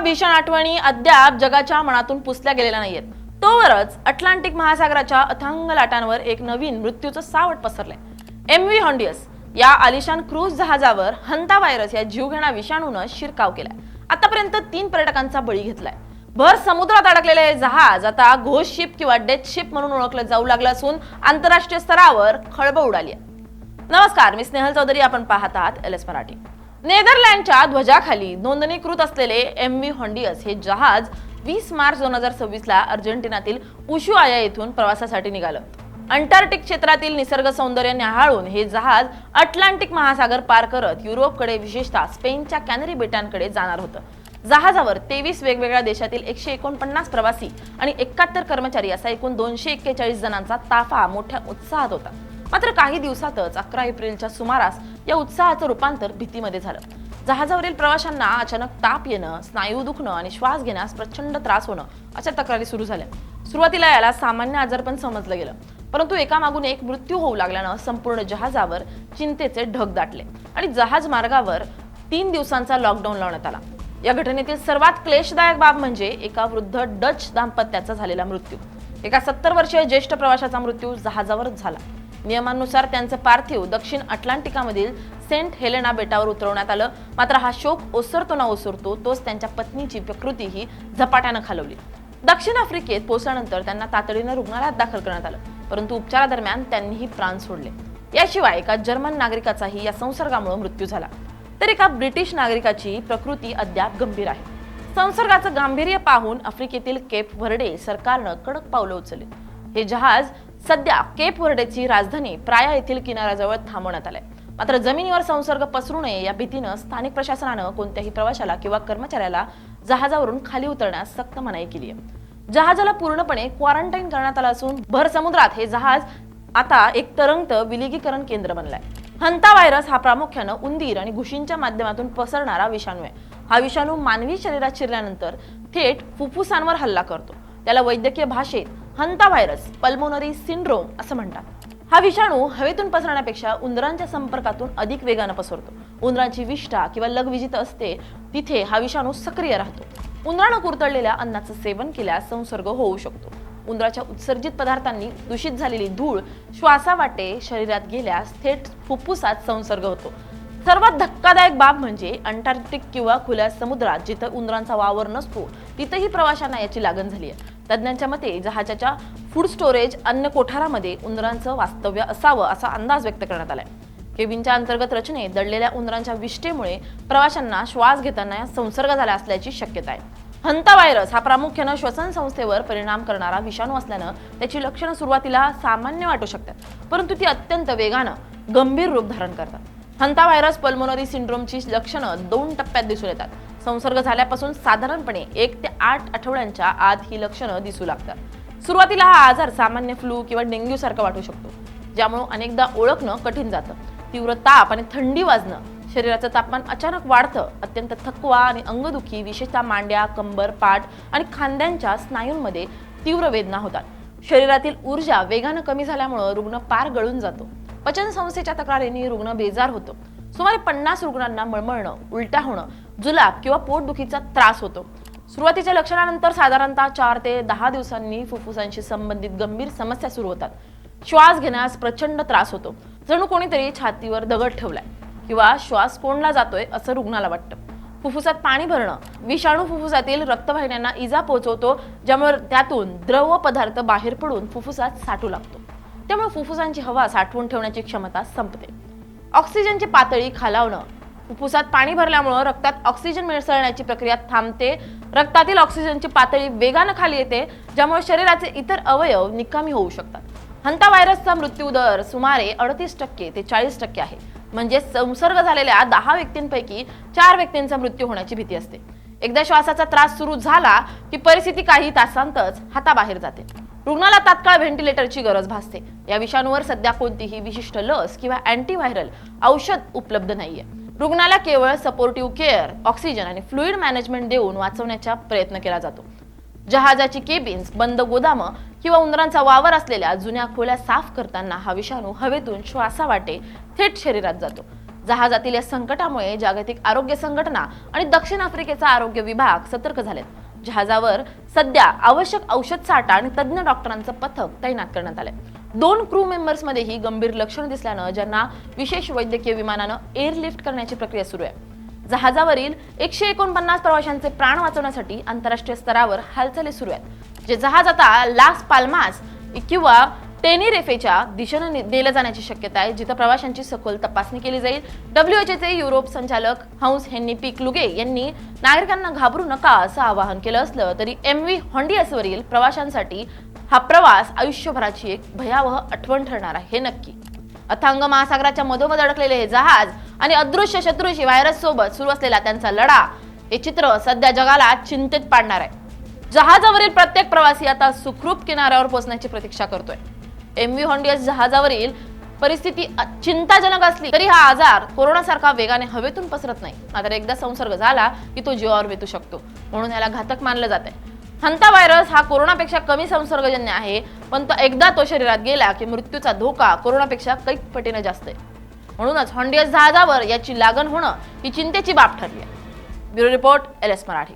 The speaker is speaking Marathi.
भीषण आठवणी अद्याप जगाच्या मनातून पुसल्या गेलेल्या नाहीयेत। तोवरच अटलांटिक महासागराच्या अथांग लाटांवर एक नवीन मृत्यूचं सावट पसरलंय। एमव्ही हॉन्डियस या आलिशान क्रूझ जहाजावर हंता व्हायरस या जीवघेणा विषाणूनं शिरकाव केलाय। आतापर्यंत 3 पर्यटकांचा बळी घेतलाय। भर समुद्रात अडकलेले हे जहाज आता घोस्ट शिप किंवा डेथ शिप म्हणून ओळखलं जाऊ लागलं असून आंतरराष्ट्रीय स्तरावर खळबळ उडाली आहे। नमस्कार, मी स्नेहल चौधरी, आपण पाहत आहात एलएस मराठी। नेदरलँडच्या ध्वजाखाली नोंदणीकृत असलेले एमव्ही हॉन्डियस हे जहाज 20 मार्च 2026 ला अर्जेंटिनातील उशुआया येथून प्रवासासाठी निघालं। अंटार्क्टिक क्षेत्रातील निसर्ग सौंदर्य न्याहाळून हे जहाज अटलांटिक महासागर पार करत युरोपकडे, विशेषतः स्पेनच्या कॅनरी बेटांकडे जाणार होतं। जहाजावर 23 वेगवेगळ्या देशातील 149 प्रवासी आणि 71 कर्मचारी असा एकूण 241 जणांचा ताफा मोठ्या उत्साहात होता। मात्र काही दिवसातच 11 एप्रिलच्या सुमारास या उत्साहाचं रूपांतर भीतीमध्ये झालं। जहाजावरील प्रवाशांना अचानक ताप येणं, स्नायू दुखणं आणि श्वास घेण्यास प्रचंड त्रास होणं अशा तक्रारी सुरू झाल्या। सुरुवातीला याला सामान्य आजारपण समजलं गेलं, परंतु एकामागून एक मृत्यू होऊ लागल्यानं संपूर्ण जहाजावर चिंतेचे ढग दाटले आणि जहाज मार्गावर 3 दिवसांचा लॉकडाऊन लावण्यात आला। या घटनेतील सर्वात क्लेशदायक बाब म्हणजे एका वृद्ध डच दाम्पत्याचा झालेला मृत्यू। एका 70 वर्षीय ज्येष्ठ प्रवाशाचा मृत्यू जहाजावरच झाला। नियमानुसार त्यांचं पार्थिव दक्षिण अटलांटिकामधील सेंट हेलेना बेटावर उतरवण्यात आलं। मात्र हा शोक ओसरतो ना ओसरतो तोच त्यांच्या पत्नीची प्रकृतीही झपाट्यानं खालवली। दक्षिण आफ्रिकेत पोहोचल्यानंतर त्यांना तातडीनं रुग्णालयात दाखल करण्यात आलं, परंतु उपचारादरम्यान त्यांनीही प्राण सोडले। याशिवाय एका जर्मन नागरिकाचाही या संसर्गामुळे मृत्यू झाला, तर एका ब्रिटिश नागरिकाची प्रकृती अद्याप गंभीर आहे। संसर्गाचं गांभीर्य पाहून आफ्रिकेतील केप व्हर्डे सरकारनं कडक पावलं उचलली। हे जहाज सध्या केप व्हर्डेची राजधानी प्राया येथील किनाऱ्याजवळ थांबवण्यात आलंय। मात्र जमिनीवर संसर्ग पसरू नये या भीतीनं स्थानिक प्रशासनानं कोणत्याही प्रवाशाला किंवा कर्मचाऱ्याला जहाजावरून खाली उतरण्यास सक्त मनाई केली आहे। जहाजाला पूर्णपणे क्वारंटाईन करण्यात आलं असून भर समुद्रात हे जहाज आता एक तरंगत विलगीकरण केंद्र बनलंय। हंता व्हायरस हा प्रामुख्यानं उंदीर आणि घुशींच्या माध्यमातून पसरणारा विषाणू आहे। हा विषाणू मानवी शरीरात शिरल्यानंतर थेट फुफ्फुसांवर हल्ला करतो। त्याला वैद्यकीय भाषेत हंता व्हायरस पल्मोनरी सिंड्रोम असं म्हणतात। हा विषाणू हवेतून पसरण्यापेक्षा उंदरांच्या संपर्कातून अधिक वेगानं पसरतो। उंदरांची विष्ठा किंवा लगवी जिथे असते तिथे हा विषाणू सक्रिय राहतो। उंदरानं कुरतडलेल्या अन्नाचं सेवन केल्यास संसर्ग होऊ शकतो। उंदराच्या उत्सर्जित पदार्थांनी दूषित झालेली धूळ श्वासावाटे शरीरात गेल्यास थेट फुफ्फुसात संसर्ग होतो। सर्वात धक्कादायक बाब म्हणजे अंटार्क्टिक किंवा खुल्या समुद्रात जिथे उंदरांचा वावर नसतो तिथेही प्रवाशांना याची लागण झाली आहे। तज्ज्ञांच्या मते जहाजाच्या फूड स्टोरेज अन्न कोठारामध्ये उंदरांचं वास्तव्य असावं असा अंदाज व्यक्त करण्यात आलाय। केबिनच्या अंतर्गत रचनेत दडलेल्या उंदरांच्या विष्ठेमुळे प्रवाशांना श्वास घेताना संसर्ग झाला असल्याची शक्यता आहे। हंता व्हायरस हा प्रामुख्यानं श्वसन संस्थेवर परिणाम करणारा विषाणू असल्यानं त्याची लक्षणं सुरुवातीला सामान्य वाटू शकतात, परंतु ती अत्यंत वेगानं गंभीर रूप धारण करतात। हंता व्हायरस पल्मोनरी सिंड्रोमची लक्षणं 2 टप्प्यात दिसून येतात। संसर्ग झाल्यापासून साधारणपणे 1 ते 8 आठवड्यांच्या आत ही लक्षणं दिसू लागतात। सुरुवातीला हा आजार सामान्य फ्लू किंवा डेंग्यू सारखा वाटू शकतो, ज्यामुळे अनेकदा ओळखणं कठीण जातं। तीव्र ताप आणि थंडी वाजणं, शरीराचं तापमान अचानक वाढतं, अत्यंत थकवा आणि अंगदुखी, विशेषतः मांड्या, कंबर, पाठ आणि खांद्यांच्या स्नायूंमध्ये तीव्र वेदना होतात। शरीरातील ऊर्जा वेगानं कमी झाल्यामुळे रुग्ण पार गळून जातो। पचन संस्थेच्या तक्रारींनी रुग्ण बेजार होतो। सुमारे 50 रुग्णांना मळमळणं, उलट्या होणं, जुलाब किंवा पोटदुखीचा त्रास होतो। सुरुवातीच्या लक्षणानंतर साधारणतः 4 ते 10 दिवसांनी फुफ्फुसांशी संबंधित गंभीर समस्या सुरू होतात। श्वास घेण्यास प्रचंड त्रास होतो, जणू कोणीतरी छातीवर दगड ठेवलाय किंवा श्वास कोंडला जातोय असं रुग्णाला वाटतं। फुफ्फुसात पाणी भरणं, विषाणू फुफ्फुसातील रक्तवाहिन्यांना इजा पोहोचवतो, ज्यामुळे त्यातून द्रव पदार्थ बाहेर पडून फुफ्फुसात साठू लागतो। त्यामुळे फुफ्फुसांची हवा साठवून ठेवण्याची क्षमता संपते। ऑक्सिजनची पातळी खालावणं, फुफ्फुसात पाणी भरल्यामुळे रक्तात ऑक्सिजन मिसळण्याची प्रक्रिया थांबते। रक्तातील ऑक्सिजनची पातळी वेगानं खाली येते, ज्यामुळे शरीराचे इतर अवयव निकामी होऊ शकतात। हंता व्हायरसचा मृत्यू दर सुमारे 38% ते 40% आहे, म्हणजे संसर्ग झालेल्या 10 व्यक्तींपैकी 4 व्यक्तींचा मृत्यू होण्याची भीती असते। एकदा श्वासाचा त्रास सुरू झाला की परिस्थिती काही तासांतच हाताबाहेर जाते। रुग्णाला तात्काळ व्हेंटिलेटरची गरज भासते। या विषाणूवर सध्या कोणतीही विशिष्ट लस किंवा अँटीव्हायरल औषध उपलब्ध नाहीये। रुग्णाला केवळ सपोर्टिव्ह केअर, ऑक्सिजन आणि फ्लुइड मॅनेजमेंट देऊन वाचवण्याचा प्रयत्न केला जातो। जहाजाची केबिन्स, बंद गोदामं किंवा उंदरांचा वावर असलेल्या जुन्या खोल्या साफ करताना हा विषाणू हवेतून श्वासावाटे थेट शरीरात जातो। जहाजातील या संकटामुळे जागतिक आरोग्य संघटना आणि दक्षिण आफ्रिकेचा आरोग्य विभाग सतर्क झालेत. जहाजावर सध्या आवश्यक औषध साठा आणि तज्ञ डॉक्टरांचं पथक तैनात करण्यात आलंय. 2 क्रू मेंबर्स मध्येही गंभीर लक्षण दिसल्यानं ज्यांना विशेष वैद्यकीय विमानानं एअरलिफ्ट करण्याची प्रक्रिया सुरू आहे. जहाजावरील 149 प्रवाशांचे प्राण वाचवण्यासाठी आंतरराष्ट्रीय स्तरावर हालचाली सुरू आहेत. जे जहाज आता लास पाल्मास किंवा टेनिरेफेच्या दिशेने नेलं जाण्याची शक्यता आहे, जिथं प्रवाशांची सखोल तपासणी केली जाईल. WHOचे युरोप संचालक हंस हेन्री पी क्लुगे यांनी नागरिकांना घाबरू नका असं आवाहन केलं असलं तरी MV हॉन्डियसवरील प्रवाशांसाठी हा प्रवास आयुष्यभराची एक भयावह आठवण ठरणार आहे हे नक्की. अथांग महासागराच्या मधोमध अडकलेले हे जहाज आणि अदृश्य शत्रूशी व्हायरस सोबत सुरू असलेला त्यांचा लढा हे चित्र सध्या जगाला चिंतेत पाडणार आहे. जहाजावरील प्रत्येक प्रवासी आता सुखरूप किनाऱ्यावर पोहोचण्याची प्रतीक्षा करतोय. MV हॉन्डियस जहाजावरील परिस्थिती चिंताजनक असली तरी हा आजार कोरोनासारखा वेगाने हवेतून पसरत नाही. मात्र एकदा संसर्ग झाला की तो जीवावर बेतू शकतो, म्हणून याला घातक मानलं जाते. हंता व्हायरस हा कोरोनापेक्षा कमी संसर्गजन्य आहे, पण एकदा तो शरीरात गेला की मृत्यूचा धोका कोरोनापेक्षा कैक पटीने जास्त आहे. म्हणूनच हॉन्डियस जहाजावर याची लागण होणं ही चिंतेची बाब ठरली आहे. Bureau report LS Marathi.